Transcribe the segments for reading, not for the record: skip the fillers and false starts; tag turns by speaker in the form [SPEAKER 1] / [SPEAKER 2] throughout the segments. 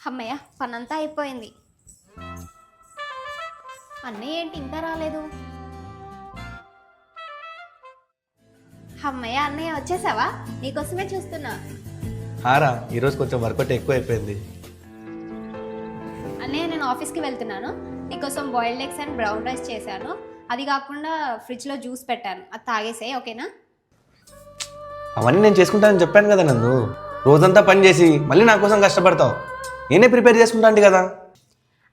[SPEAKER 1] అమ్మయ్య, పనంతా అయిపోయింది. అన్నయ్య ఏంటి ఇంకా రాలేదు? అమ్మయ్య, అన్నయ్య వచ్చేసావా? నీకోసమే చూస్తున్నా.
[SPEAKER 2] హారా, ఈరోజు కొంచెం వర్కౌట్ ఎక్కువ అయిపోయింది.
[SPEAKER 1] అన్నయ్య, నేను ఆఫీస్కి వెళ్తున్నాను. నీకోసం boiled eggs and brown rice చేశాను. అది కాకుండా ఫ్రిడ్జ్లో జ్యూస్ పెట్టాను, అది తాగేసాయి, ఓకేనా?
[SPEAKER 2] అవన్నీ నేను చేసుకుంటానని చెప్పాను కదా నందు. రోజంతా పని చేసి మళ్ళీ నా కోసం కష్టపడతావు. నేనే ప్రిపేర్ చేసుకుంటాను కదా.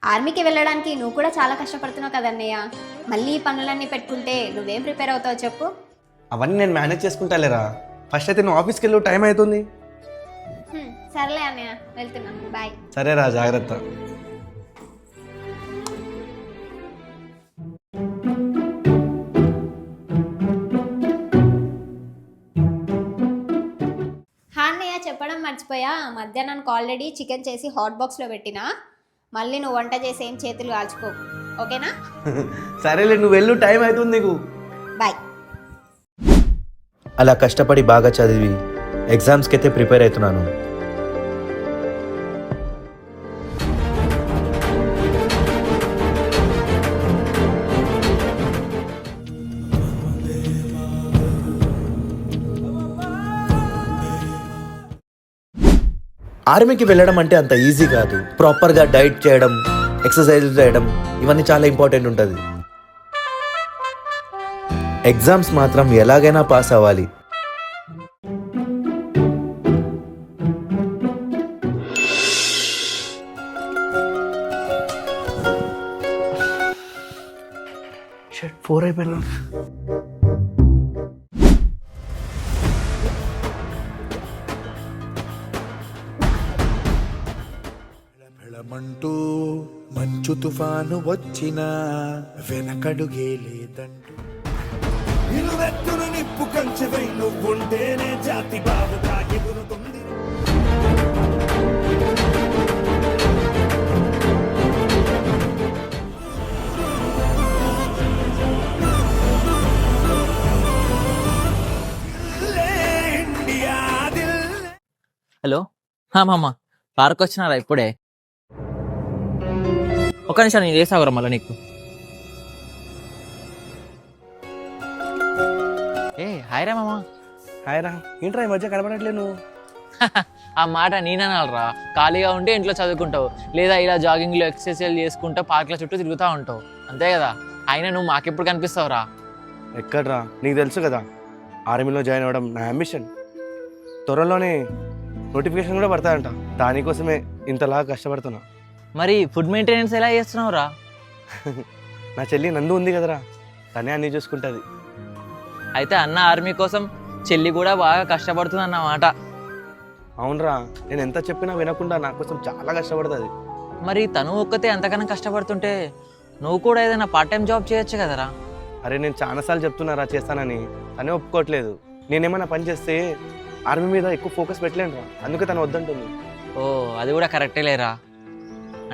[SPEAKER 1] ఆర్మీకి వెళ్ళడానికి నువ్వు కూడా చాలా కష్టపడుతున్నావు కదా అన్నయ్య. మళ్ళీ ఈ పనులన్నీ పెట్టుకుంటే నువ్వేం ప్రిపేర్ అవుతావు చెప్పు?
[SPEAKER 2] అవన్నీ నేను మేనేజ్ చేసుకుంటాలేరా. ఫస్ట్ అయితే నువ్వు ఆఫీస్కి వెళ్ళు, టైం అవుతుంది.
[SPEAKER 1] సరేలే అన్నయ్య, వెళ్తున్నాను, బాయ్.
[SPEAKER 2] సరేరా, జాగ్రత్త.
[SPEAKER 1] అన్నయ్య, చెప్పడం మర్చిపోయా, మధ్యాహ్నానికి ఆల్రెడీ చికెన్ చేసి హాట్ బాక్స్లో పెట్టినా. మళ్ళీ నువ్వు వంట చేసి ఏం చేతులు కాల్చుకో, ఓకేనా?
[SPEAKER 2] సరేలే, నువ్వు వెళ్ళు, టైం అవుతుంది నీకు.
[SPEAKER 1] బాయ్.
[SPEAKER 2] అలా కష్టపడి బాగా చదివి ఎగ్జామ్స్కి అయితే ప్రిపేర్ అవుతున్నాను. ఆర్మీకి వెళ్ళడం అంటే అంత ఈజీ కాదు. ప్రాపర్గా డైట్ చేయడం, ఎక్సర్సైజ్ చేయడం, ఇవన్నీ చాలా ఇంపార్టెంట్ ఉంటుంది. ఎగ్జామ్స్ మాత్రం ఎలాగైనా పాస్ అవ్వాలి. షట్, 4 అయిపోయినా.
[SPEAKER 3] మంటూ మంచు తుఫాను వచ్చినా వెనకడుగే లేదంటూ నిలువెత్తును నిప్పు కంచెవై నువ్వుంటేనే జాతి బావుగా ఎగురుతుంది.
[SPEAKER 4] హలో, మామ పార్క్ వచ్చినారా ఇప్పుడే? ఒక నిమిషం, నేను చేసావురా మళ్ళీ నీకు. హాయ్ రా మామ.
[SPEAKER 2] హాయ్ రా. ఏంట్రా ఈ మధ్య కనబడట్లే నువ్వు?
[SPEAKER 4] ఆ మాట నేననాలరా. ఖాళీగా ఉంటే ఇంట్లో చదువుకుంటావు, లేదా ఇలా జాగింగ్లో ఎక్సర్సైజ్ చేసుకుంటూ పార్క్ల చుట్టూ తిరుగుతూ ఉంటావు, అంతే కదా. అయినా నువ్వు మాకెప్పుడు కనిపిస్తావురా?
[SPEAKER 2] ఎక్కడ్రా, నీకు తెలుసు కదా, ఆర్మీలో జాయిన్ అవ్వడం నా అంబిషన్. త్వరలోనే నోటిఫికేషన్ కూడా పడతాయంట. దానికోసమే ఇంతలా కష్టపడుతున్నా.
[SPEAKER 4] మరి ఫుడ్ మెయింటెనెన్స్ ఎలా చేస్తున్నావురా?
[SPEAKER 2] నా చెల్లి నందు ఉంది కదరా, తనే అన్నీ చూసుకుంటుంది.
[SPEAKER 4] అయితే అన్న ఆర్మీ కోసం చెల్లి కూడా బాగా కష్టపడుతుంది అన్నమాట.
[SPEAKER 2] అవునరా, నేను ఎంత చెప్పినా వినకుండా నా కోసం చాలా కష్టపడుతుంది.
[SPEAKER 4] మరి తను ఒక్కతే అంతకన్నా కష్టపడుతుంటే నువ్వు కూడా ఏదైనా పార్ట్ టైం జాబ్ చేయొచ్చు కదరా?
[SPEAKER 2] అరే, నేను చాలాసార్లు చెప్తున్నారా చేస్తానని, తనే ఒప్పుకోవట్లేదు. నేనేమైనా పని చేస్తే ఆర్మీ మీద ఎక్కువ ఫోకస్ పెట్టలేనురా, అందుకే తను వద్దంటుంది.
[SPEAKER 4] ఓ, అది కూడా కరెక్టే లేరా.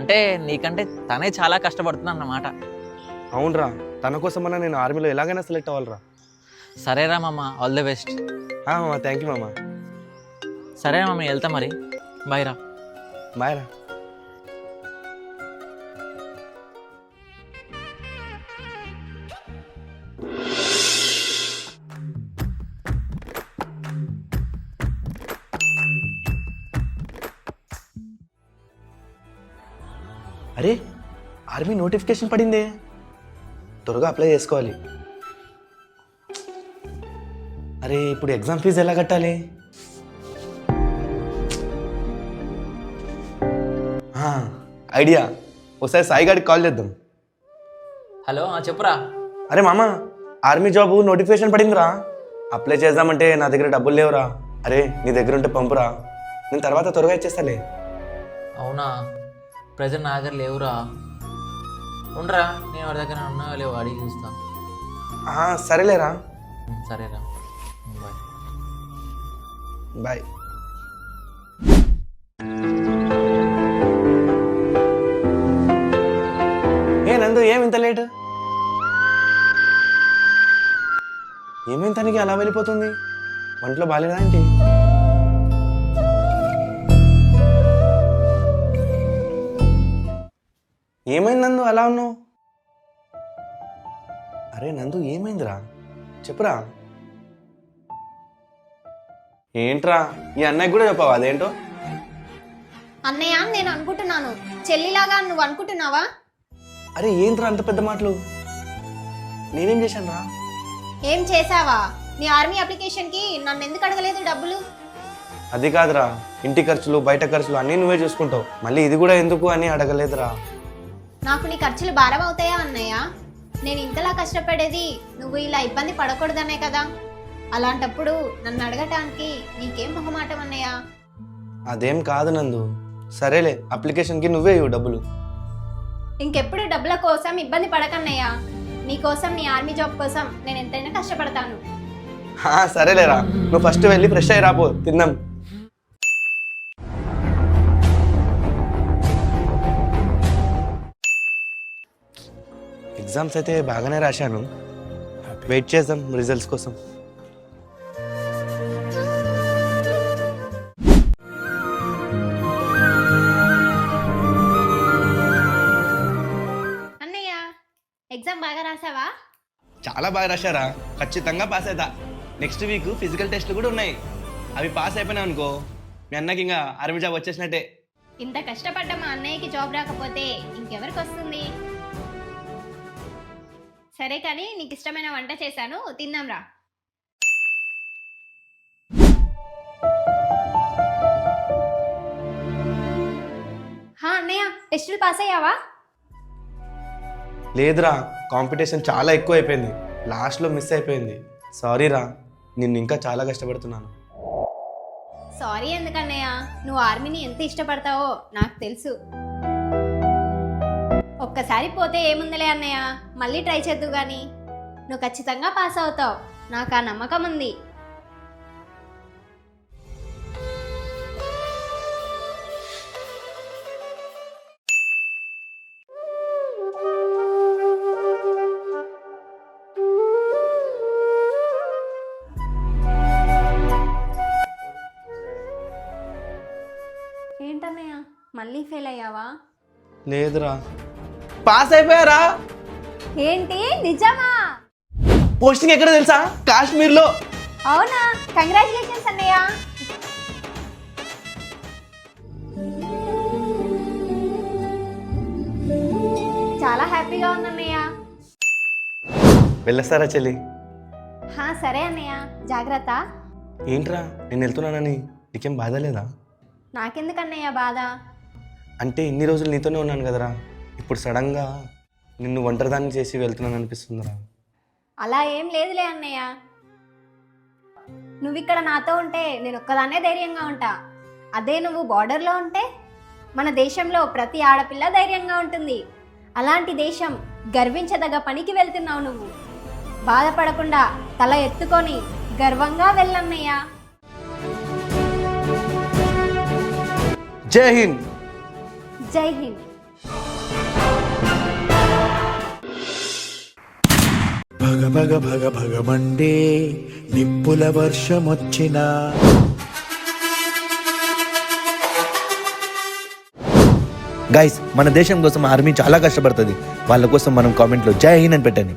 [SPEAKER 4] అంటే నీకంటే తనే చాలా కష్టపడుతుంది అన్నమాట.
[SPEAKER 2] అవునరా, తన కోసమన్నా నేను ఆర్మీలో ఎలాగైనా సెలెక్ట్ అవ్వాలరా.
[SPEAKER 4] సరేరా మామ, ఆల్ ది బెస్ట్.
[SPEAKER 2] మామ, థ్యాంక్ యూ మామ.
[SPEAKER 4] సరే మామ, వెళ్తా మరి, బాయ్ రా.
[SPEAKER 2] బాయ్ రా. అరే, ఆర్మీ నోటిఫికేషన్ పడిందే, త్వరగా అప్లై చేసుకోవాలి. అరే, ఇప్పుడు ఎగ్జామ్ ఫీజు ఎలా కట్టాలి? ఐడియా, ఒకసారి సాయిగాడికి కాల్ చేద్దాం.
[SPEAKER 4] హలో, చెప్పురా.
[SPEAKER 2] అరే మామ, ఆర్మీ జాబ్ నోటిఫికేషన్ పడిందిరా, అప్లై చేద్దామంటే నా దగ్గర డబ్బులు లేవురా. అరే, నీ దగ్గర ఉంటే పంపురా, నేను తర్వాత త్వరగా ఇచ్చేస్తాలే.
[SPEAKER 4] అవునా, ప్రజెంట్ నా దగ్గర లేవురా. ఉండరా, నేను వాడి దగ్గర ఉన్నా లేవు అడిగి చూస్తా.
[SPEAKER 2] సరేలేరా.
[SPEAKER 4] సరేరా, బాయ్.
[SPEAKER 2] బాయ్. ఏ నందు, ఏం ఇంత లేట్? ఏమైంది తనకి అలా వెళ్ళిపోతుంది? ఒంట్లో బాగాలేదా ఏంటి? ఏమైంది నందు అలా ఉన్నావు? అరే నందు ఏమైందిరా చెప్పురా. ఏంట్రా ఈ అన్నయ్య కూడా చెప్పావా అదేంటో?
[SPEAKER 1] అన్నయ్య నేను అనుకుంటున్నాను, చెల్లిలాగా నువ్వు అనుకుంటున్నావా?
[SPEAKER 2] అరే ఏంట్రా అంత పెద్ద మాటలు? నేనేం చేశాను రా?
[SPEAKER 1] ఏం చేసావా? నీ ఆర్మీ అప్లికేషన్కి నన్ను ఎందుకు అడగలేదు డబ్బులు?
[SPEAKER 2] అది కాదురా, ఇంటి ఖర్చులు బయట ఖర్చులు అన్నీ నువ్వే చూసుకుంటావు, మళ్ళీ ఇది కూడా ఎందుకు అని అడగలేదురా.
[SPEAKER 1] నాకు నీ ఖర్చులు భారం అవుతాయా అన్నయ్య? నేను ఇంతలా కష్టపడేది నువ్వు ఇలా ఇబ్బంది పడకూడదనే కదా. అలాంటప్పుడు నన్ను అడగటానికి నీకేం మొహమాటం అన్నయ్య?
[SPEAKER 2] అదేం కాదు నందు. సరేలే, అప్లికేషన్కి నువ్వే ఇవ్వు డబ్బులు.
[SPEAKER 1] ఇంకెప్పుడు డబ్బుల కోసం ఇబ్బంది పడకన్నయ్య. నీ కోసం, నీ ఆర్మీ జాబ్ కోసం నేను ఎంతైనా కష్టపడతాను.
[SPEAKER 2] సరేలేరా, నువ్వు ఫస్ట్ వెళ్ళి ఫ్రెష్ అయ్యి రాపో, తిందాం. ఎగ్జామ్స్ అయితే బాగానే రాశాను, వెయిట్ చేద్దాం రిజల్ట్స్ కోసం.
[SPEAKER 1] అన్నయ్య ఎగ్జామ్ బాగా రాసావా?
[SPEAKER 2] చాలా బాగా రాశారా, ఖచ్చితంగా పాస్ అవుతా. నెక్స్ట్ వీక్ ఫిజికల్ టెస్ట్లు కూడా ఉన్నాయి, అవి పాస్ అయిపోయినావు అనుకో మీ అన్నకి ఇంకా ఆర్మీ జాబ్ వచ్చేసినట్టే.
[SPEAKER 1] ఇంత కష్టపడ్డ మా అన్నయ్యకి జాబ్ రాకపోతే ఇంకెవరికి వస్తుంది? సరే కానీ నీకు ఇష్టమైన వంట చేశాను, తిందాం రా. అన్నయ్య టెస్టులు పాస్ అయ్యావా?
[SPEAKER 2] లేదురా, కాంపిటీషన్ చాలా ఎక్కువ అయిపోయింది, లాస్ట్లో మిస్ అయిపోయింది. సారీ రా, నిన్ను ఇంకా చాలా కష్టపడుతున్నాను.
[SPEAKER 1] సారీ ఎందుకన్నయ్య, నువ్వు ఆర్మీని ఎంత ఇష్టపడతావో నాకు తెలుసు. ఒక్కసారి పోతే ఏముందిలే అన్నయ్య, మళ్ళీ ట్రై చేద్దు గాని. నువ్వు ఖచ్చితంగా పాస్ అవుతావు, నాకు ఆ నమ్మకం ఉంది. ఏంటన్నయ్య మళ్ళీ ఫెయిల్ అయ్యావా?
[SPEAKER 2] లేదురా, పాస్ అయిపోయారా.
[SPEAKER 1] ఏంటి నిజమా?
[SPEAKER 2] పోస్టింగ్ ఎక్కడ తెలుసా? కాశ్మీర్లో.
[SPEAKER 1] అవునా, కంగ్రాచులేషన్స్ అన్నయ్య. చాలా హ్యాపీగా ఉందన్నయ్య.
[SPEAKER 2] వెళ్ళొస్తారా చెల్లి?
[SPEAKER 1] సరే అన్నయ్య, జాగ్రత్త.
[SPEAKER 2] ఏంట్రా నేను వెళ్తున్నానని నీకేం బాధ లేదా?
[SPEAKER 1] నాకెందుకన్నయ్య బాధ?
[SPEAKER 2] అంటే ఇన్ని రోజులు నీతోనే ఉన్నాను కదరా, ఇప్పుడు సడన్గా నిన్ను ఒంటరిదాన్ని చేసి వెళ్తున్నాను అనిపిస్తుందిరా.
[SPEAKER 1] అలా ఏం లేదులే అన్నయ్య, నువ్వు ఇక్కడ నాతో ఉంటే నేను ఒక్కదాన్నే ధైర్యంగా ఉంటా. అదే నువ్వు బార్డర్లో ఉంటే మన దేశంలో ప్రతి ఆడపిల్ల ధైర్యంగా ఉంటుంది. అలాంటి దేశం గర్వించదగ్గ పనికి వెళ్తున్నావు నువ్వు. బాధపడకుండా తల ఎత్తుకొని గర్వంగా వెళ్ళన్నయ్య.
[SPEAKER 2] జై హింద్.
[SPEAKER 1] జై హింద్.
[SPEAKER 3] భగ భగ భగ భగమండే నిప్పుల వర్షమొచ్చినా
[SPEAKER 5] గైస్, మన దేశం కోసం ఆర్మీ చాలా కష్టపడుతుంది, వాళ్ళ కోసం మనం కామెంట్లో జై హింద్ అని పెట్టండి.